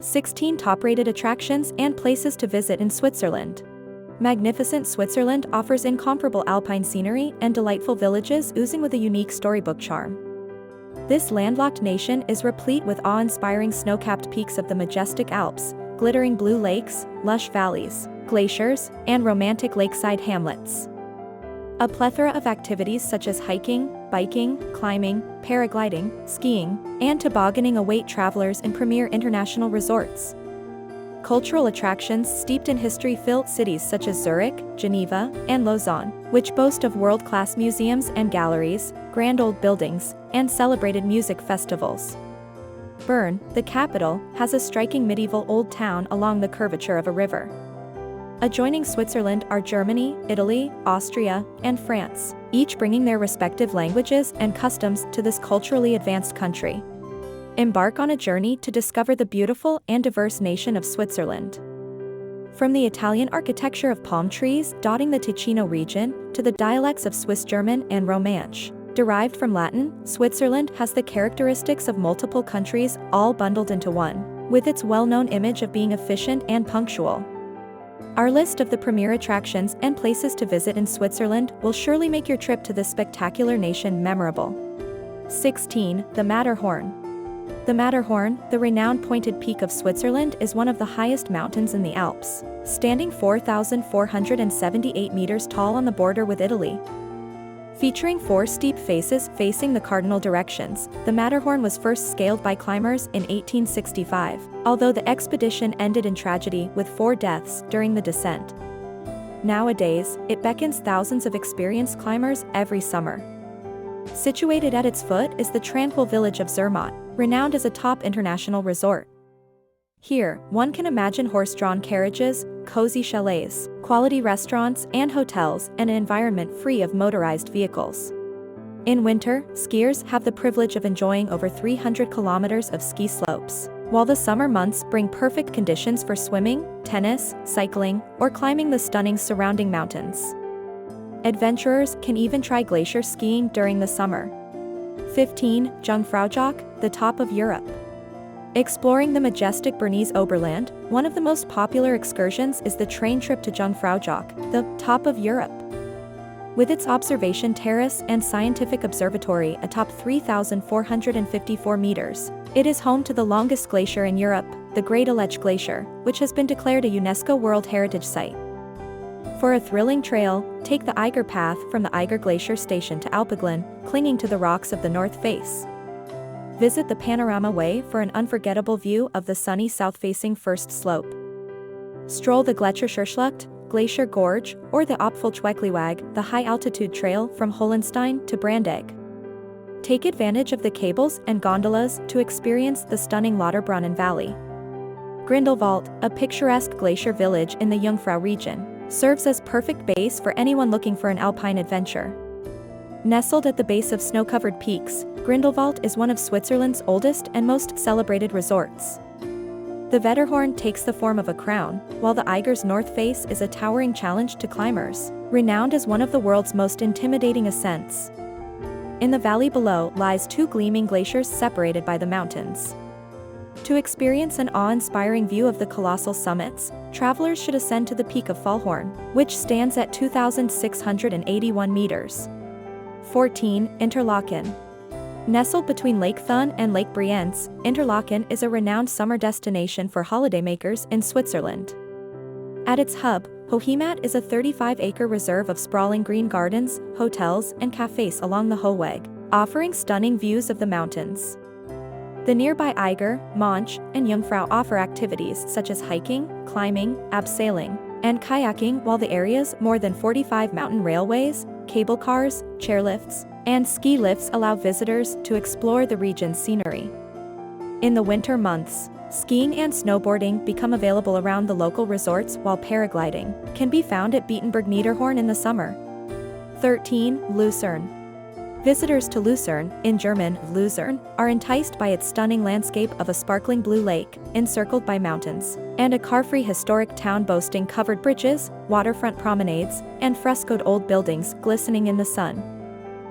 16 top-rated attractions and places to visit in Switzerland. Magnificent Switzerland offers incomparable alpine scenery and delightful villages oozing with a unique storybook charm. This landlocked nation is replete with awe-inspiring snow-capped peaks of the majestic Alps, glittering blue lakes, lush valleys, glaciers, and romantic lakeside hamlets. A plethora of activities such as hiking, biking, climbing, paragliding, skiing, and tobogganing await travelers in premier international resorts. Cultural attractions steeped in history fill cities such as Zurich, Geneva, and Lausanne, which boast of world-class museums and galleries, grand old buildings, and celebrated music festivals. Bern, the capital, has a striking medieval old town along the curvature of a river. Adjoining Switzerland are Germany, Italy, Austria, and France, each bringing their respective languages and customs to this culturally advanced country. Embark on a journey to discover the beautiful and diverse nation of Switzerland. From the Italian architecture of palm trees dotting the Ticino region to the dialects of Swiss German and Romansh, derived from Latin, Switzerland has the characteristics of multiple countries all bundled into one, with its well-known image of being efficient and punctual. Our list of the premier attractions and places to visit in Switzerland will surely make your trip to this spectacular nation memorable. 16. The Matterhorn. The Matterhorn, the renowned pointed peak of Switzerland, is one of the highest mountains in the Alps, standing 4,478 meters tall on the border with Italy. Featuring 4 steep faces facing the cardinal directions, the Matterhorn was first scaled by climbers in 1865, although the expedition ended in tragedy with 4 deaths during the descent. Nowadays, it beckons thousands of experienced climbers every summer. Situated at its foot is the tranquil village of Zermatt, renowned as a top international resort. Here, one can imagine horse-drawn carriages, cozy chalets, quality restaurants and hotels, and an environment free of motorized vehicles. In winter, skiers have the privilege of enjoying over 300 kilometers of ski slopes, while the summer months bring perfect conditions for swimming, tennis, cycling, or climbing the stunning surrounding mountains. Adventurers can even try glacier skiing during the summer. 15. Jungfraujoch, the top of Europe. Exploring the majestic Bernese Oberland, one of the most popular excursions is the train trip to Jungfraujoch, the top of Europe. With its observation terrace and scientific observatory atop 3,454 meters, it is home to the longest glacier in Europe, the Great Aletsch Glacier, which has been declared a UNESCO World Heritage Site. For a thrilling trail, take the Eiger Path from the Eiger Glacier Station to Alpeglen, clinging to the rocks of the north face. Visit the Panorama Way for an unforgettable view of the sunny south-facing first slope. Stroll the Gletscherschlucht, Glacier Gorge, or the Apfelschweckleweg, the high-altitude trail from Hohenstein to Brandegg. Take advantage of the cables and gondolas to experience the stunning Lauterbrunnen Valley. Grindelwald, a picturesque glacier village in the Jungfrau region, serves as perfect base for anyone looking for an alpine adventure. Nestled at the base of snow-covered peaks, Grindelwald is one of Switzerland's oldest and most celebrated resorts. The Wetterhorn takes the form of a crown, while the Eiger's north face is a towering challenge to climbers, renowned as one of the world's most intimidating ascents. In the valley below lies 2 gleaming glaciers separated by the mountains. To experience an awe-inspiring view of the colossal summits, travelers should ascend to the peak of Fallhorn, which stands at 2,681 meters. 14. Interlaken. Nestled between Lake Thun and Lake Brienz, Interlaken is a renowned summer destination for holidaymakers in Switzerland. At its hub, Hoheimat is a 35-acre reserve of sprawling green gardens, hotels, and cafes along the Hohweg, offering stunning views of the mountains. The nearby Eiger, Monch, and Jungfrau offer activities such as hiking, climbing, abseiling, and kayaking, while the area's more than 45 mountain railways, cable cars, chairlifts, and ski lifts allow visitors to explore the region's scenery. In the winter months, skiing and snowboarding become available around the local resorts, while paragliding can be found at Beatenberg Niederhorn in the summer. 13. Lucerne. Visitors to Lucerne, in German, Luzern, are enticed by its stunning landscape of a sparkling blue lake, encircled by mountains, and a car-free historic town boasting covered bridges, waterfront promenades, and frescoed old buildings glistening in the sun.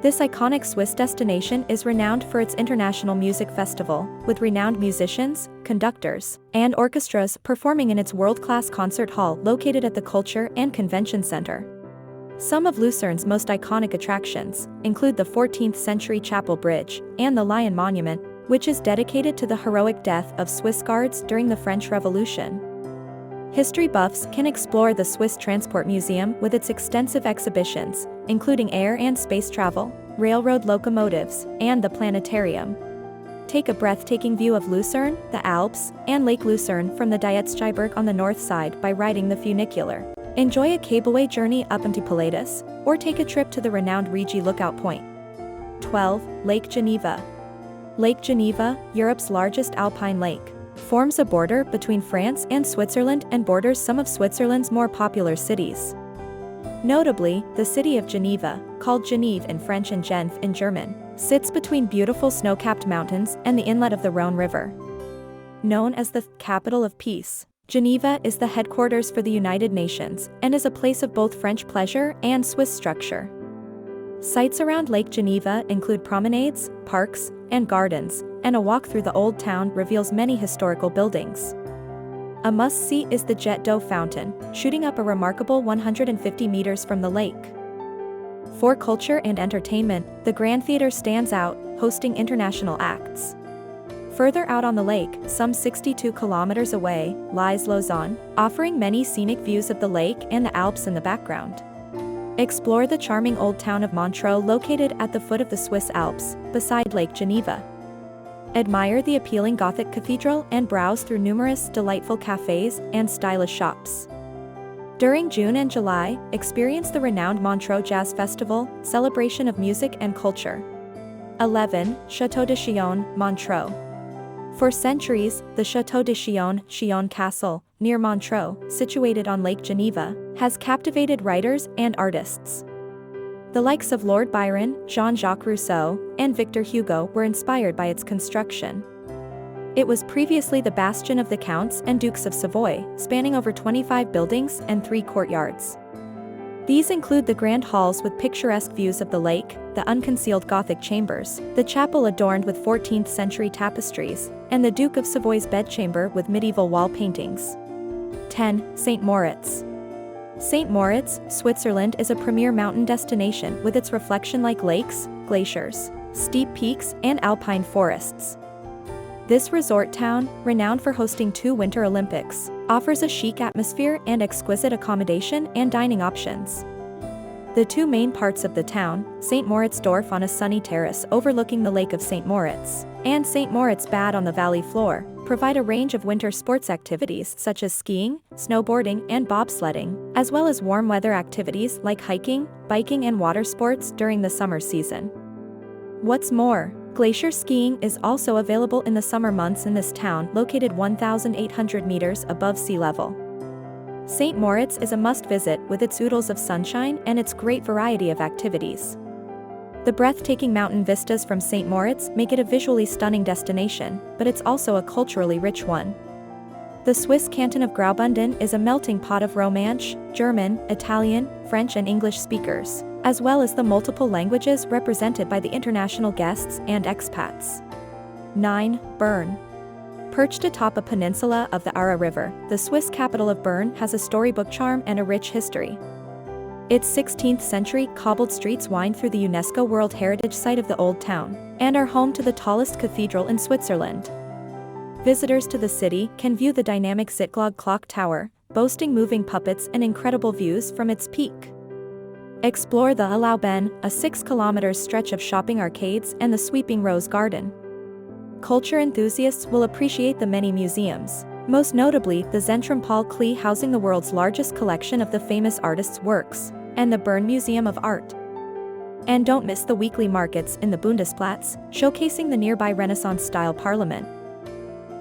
This iconic Swiss destination is renowned for its international music festival, with renowned musicians, conductors, and orchestras performing in its world-class concert hall located at the Culture and Convention Center. Some of Lucerne's most iconic attractions include the 14th-century Chapel Bridge and the Lion Monument, which is dedicated to the heroic death of Swiss guards during the French Revolution. History buffs can explore the Swiss Transport Museum with its extensive exhibitions, including air and space travel, railroad locomotives, and the planetarium. Take a breathtaking view of Lucerne, the Alps, and Lake Lucerne from the Dietzscheiberg on the north side by riding the funicular. Enjoy a cableway journey up into Pilatus, or take a trip to the renowned Rigi Lookout Point. 12. Lake Geneva. Lake Geneva, Europe's largest alpine lake, forms a border between France and Switzerland and borders some of Switzerland's more popular cities. Notably, the city of Geneva, called Genève in French and Genf in German, sits between beautiful snow-capped mountains and the inlet of the Rhone River. Known as the capital of peace, Geneva is the headquarters for the United Nations and is a place of both French pleasure and Swiss structure. Sites around Lake Geneva include promenades, parks, and gardens, and a walk through the Old Town reveals many historical buildings. A must-see is the Jet d'Eau fountain, shooting up a remarkable 150 meters from the lake. For culture and entertainment, the Grand Theatre stands out, hosting international acts. Further out on the lake, some 62 kilometers away, lies Lausanne, offering many scenic views of the lake and the Alps in the background. Explore the charming old town of Montreux located at the foot of the Swiss Alps, beside Lake Geneva. Admire the appealing Gothic cathedral and browse through numerous delightful cafes and stylish shops. During June and July, experience the renowned Montreux Jazz Festival, celebration of music and culture. 11. Château de Chillon, Montreux. For centuries, the Château de Chillon, Chillon Castle, near Montreux, situated on Lake Geneva, has captivated writers and artists. The likes of Lord Byron, Jean-Jacques Rousseau, and Victor Hugo were inspired by its construction. It was previously the bastion of the Counts and Dukes of Savoy, spanning over 25 buildings and 3 courtyards. These include the grand halls with picturesque views of the lake, the unconcealed Gothic chambers, the chapel adorned with 14th-century tapestries, and the Duke of Savoy's bedchamber with medieval wall paintings. 10. St. Moritz. St. Moritz, Switzerland is a premier mountain destination with its reflection-like lakes, glaciers, steep peaks, and alpine forests. This resort town, renowned for hosting 2 Winter Olympics, offers a chic atmosphere and exquisite accommodation and dining options. The 2 main parts of the town, St. Moritzdorf on a sunny terrace overlooking the Lake of St. Moritz, and St. Moritz Bad on the valley floor, provide a range of winter sports activities such as skiing, snowboarding, and bobsledding, as well as warm weather activities like hiking, biking, and water sports during the summer season. What's more, glacier skiing is also available in the summer months in this town located 1,800 meters above sea level. St. Moritz is a must-visit with its oodles of sunshine and its great variety of activities. The breathtaking mountain vistas from St. Moritz make it a visually stunning destination, but it's also a culturally rich one. The Swiss canton of Graubünden is a melting pot of Romance, German, Italian, French and English speakers, as well as the multiple languages represented by the international guests and expats. 9. Bern. Perched atop a peninsula of the Aare River, the Swiss capital of Bern has a storybook charm and a rich history. Its 16th-century cobbled streets wind through the UNESCO World Heritage Site of the Old Town, and are home to the tallest cathedral in Switzerland. Visitors to the city can view the dynamic Zittglogge clock tower, boasting moving puppets and incredible views from its peak. Explore the Alauben, a 6-kilometer stretch of shopping arcades and the sweeping Rose Garden. Culture enthusiasts will appreciate the many museums, most notably the Zentrum Paul Klee housing the world's largest collection of the famous artist's works, and the Bern Museum of Art. And don't miss the weekly markets in the Bundesplatz, showcasing the nearby Renaissance-style parliament.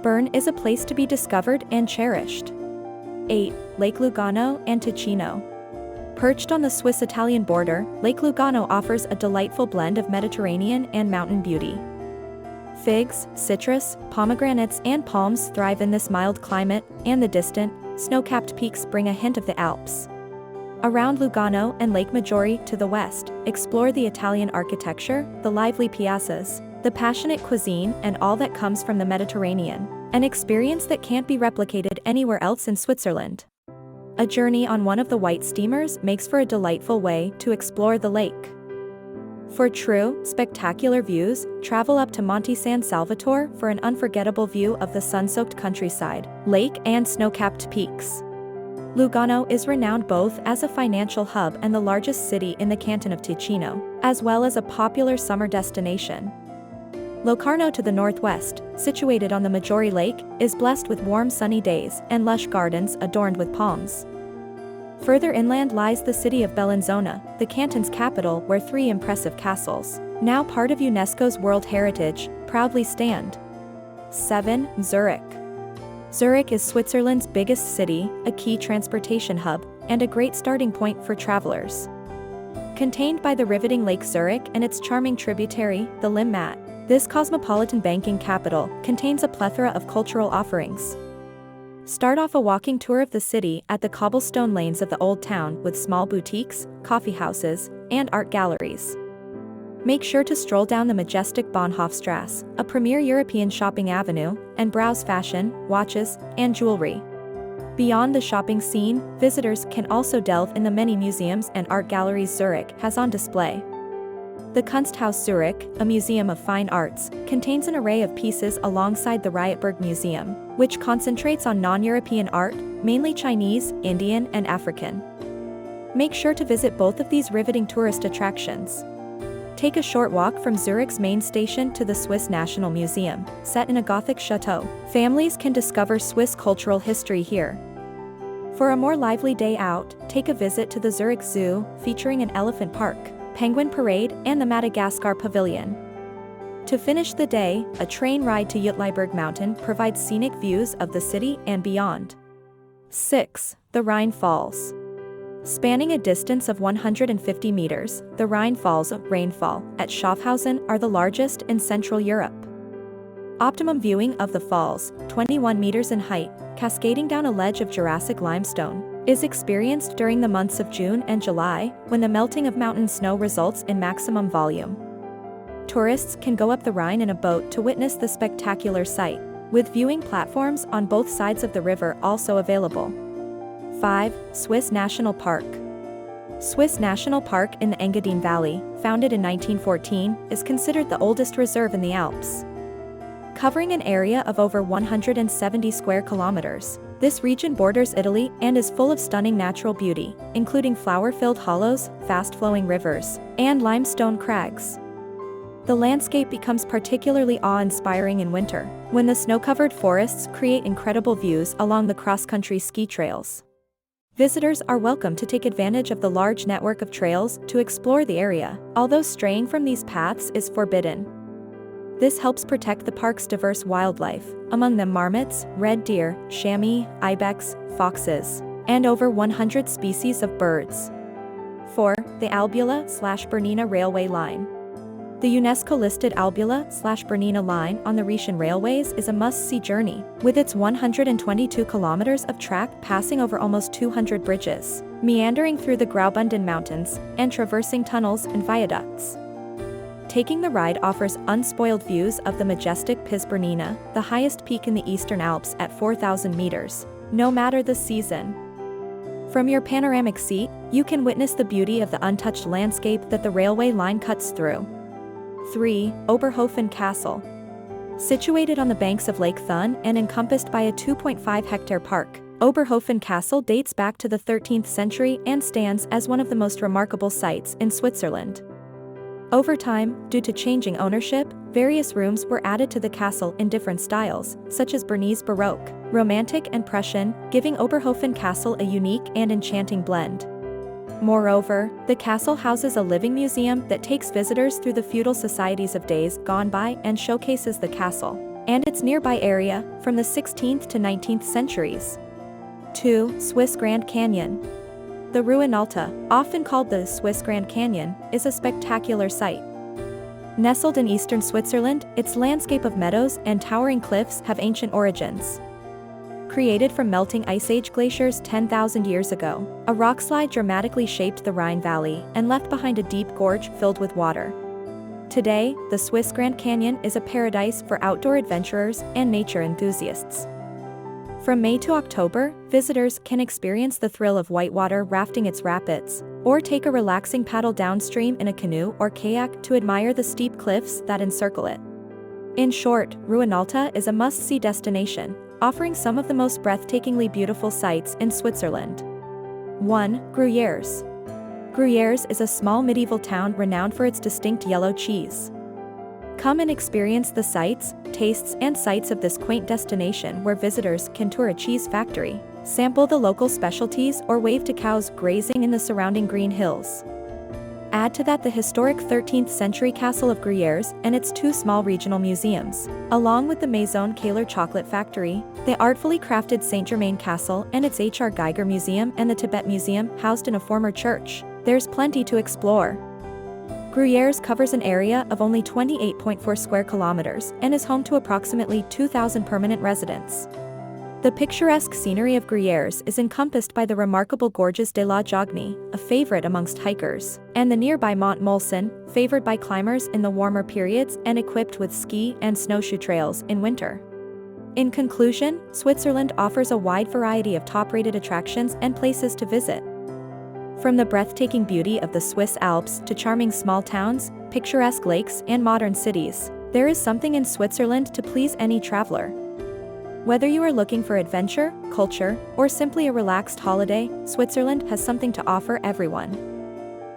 Bern is a place to be discovered and cherished. 8. Lake Lugano and Ticino. Perched on the Swiss-Italian border, Lake Lugano offers a delightful blend of Mediterranean and mountain beauty. Figs, citrus, pomegranates and palms thrive in this mild climate, and the distant, snow-capped peaks bring a hint of the Alps. Around Lugano and Lake Maggiore to the west, explore the Italian architecture, the lively piazzas, the passionate cuisine, and all that comes from the Mediterranean, an experience that can't be replicated anywhere else in Switzerland. A journey on one of the white steamers makes for a delightful way to explore the lake. For true, spectacular views, travel up to Monte San Salvatore for an unforgettable view of the sun-soaked countryside, lake and snow-capped peaks. Lugano is renowned both as a financial hub and the largest city in the canton of Ticino, as well as a popular summer destination. Locarno to the northwest, situated on the Maggiore Lake, is blessed with warm sunny days and lush gardens adorned with palms. Further inland lies the city of Bellinzona, the canton's capital, where three impressive castles, now part of UNESCO's World Heritage, proudly stand. 7. Zurich. Zurich is Switzerland's biggest city, a key transportation hub, and a great starting point for travelers. Contained by the riveting Lake Zurich and its charming tributary, the Limmat, this cosmopolitan banking capital contains a plethora of cultural offerings. Start off a walking tour of the city at the cobblestone lanes of the Old Town with small boutiques, coffee houses, and art galleries. Make sure to stroll down the majestic Bahnhofstrasse, a premier European shopping avenue, and browse fashion, watches, and jewelry. Beyond the shopping scene, visitors can also delve in the many museums and art galleries Zurich has on display. The Kunsthaus Zurich, a museum of fine arts, contains an array of pieces alongside the Rietberg Museum, which concentrates on non-European art, mainly Chinese, Indian, and African. Make sure to visit both of these riveting tourist attractions. Take a short walk from Zurich's main station to the Swiss National Museum, set in a Gothic chateau. Families can discover Swiss cultural history here. For a more lively day out, take a visit to the Zurich Zoo, featuring an elephant park, penguin parade, and the Madagascar Pavilion. To finish the day, a train ride to Uetliberg Mountain provides scenic views of the city and beyond. 6. The Rhine Falls. Spanning a distance of 150 meters, the Rhine Falls of Rainfall at Schaffhausen are the largest in Central Europe. Optimum viewing of the falls, 21 meters in height, cascading down a ledge of Jurassic limestone, is experienced during the months of June and July, when the melting of mountain snow results in maximum volume. Tourists can go up the Rhine in a boat to witness the spectacular sight, with viewing platforms on both sides of the river also available. 5. Swiss National Park. Swiss National Park in the Engadine Valley, founded in 1914, is considered the oldest reserve in the Alps. Covering an area of over 170 square kilometers, this region borders Italy and is full of stunning natural beauty, including flower-filled hollows, fast-flowing rivers, and limestone crags. The landscape becomes particularly awe-inspiring in winter, when the snow-covered forests create incredible views along the cross-country ski trails. Visitors are welcome to take advantage of the large network of trails to explore the area, although straying from these paths is forbidden. This helps protect the park's diverse wildlife, among them marmots, red deer, chamois, ibex, foxes, and over 100 species of birds. 4. The Albula/Bernina Railway Line. The UNESCO-listed Albula/Bernina line on the Rhetian Railways is a must-see journey, with its 122 kilometers of track passing over almost 200 bridges, meandering through the Graubünden Mountains, and traversing tunnels and viaducts. Taking the ride offers unspoiled views of the majestic Piz Bernina, the highest peak in the Eastern Alps at 4,000 meters, no matter the season. From your panoramic seat, you can witness the beauty of the untouched landscape that the railway line cuts through. 3. Oberhofen Castle. Situated on the banks of Lake Thun and encompassed by a 2.5-hectare park, Oberhofen Castle dates back to the 13th century and stands as one of the most remarkable sites in Switzerland. Over time, due to changing ownership, various rooms were added to the castle in different styles, such as Bernese Baroque, Romantic and Prussian, giving Oberhofen Castle a unique and enchanting blend. Moreover, the castle houses a living museum that takes visitors through the feudal societies of days gone by and showcases the castle and its nearby area from the 16th to 19th centuries. 2. Swiss Grand Canyon. The Ruin Alta, often called the Swiss Grand Canyon, is a spectacular sight. Nestled in eastern Switzerland, its landscape of meadows and towering cliffs have ancient origins. Created from melting Ice Age glaciers 10,000 years ago, a rockslide dramatically shaped the Rhine Valley and left behind a deep gorge filled with water. Today, the Swiss Grand Canyon is a paradise for outdoor adventurers and nature enthusiasts. From May to October, visitors can experience the thrill of whitewater rafting its rapids, or take a relaxing paddle downstream in a canoe or kayak to admire the steep cliffs that encircle it. In short, Ruinalta is a must-see destination, offering some of the most breathtakingly beautiful sights in Switzerland. 1. Gruyères. Gruyères is a small medieval town renowned for its distinct yellow cheese. Come and experience the sights, tastes, and sights of this quaint destination where visitors can tour a cheese factory, sample the local specialties, or wave to cows grazing in the surrounding green hills. Add to that the historic 13th-century castle of Gruyères and its 2 small regional museums, along with the Maison Keller chocolate factory, the artfully crafted Saint-Germain Castle and its H.R. Geiger Museum, and the Tibet Museum housed in a former church. There's plenty to explore. Gruyères covers an area of only 28.4 square kilometers and is home to approximately 2,000 permanent residents. The picturesque scenery of Gruyères is encompassed by the remarkable gorges de la Jogne, a favorite amongst hikers, and the nearby Mont Molson, favored by climbers in the warmer periods and equipped with ski and snowshoe trails in winter. In conclusion, Switzerland offers a wide variety of top-rated attractions and places to visit. From the breathtaking beauty of the Swiss Alps to charming small towns, picturesque lakes, and modern cities, there is something in Switzerland to please any traveler. Whether you are looking for adventure, culture, or simply a relaxed holiday, Switzerland has something to offer everyone.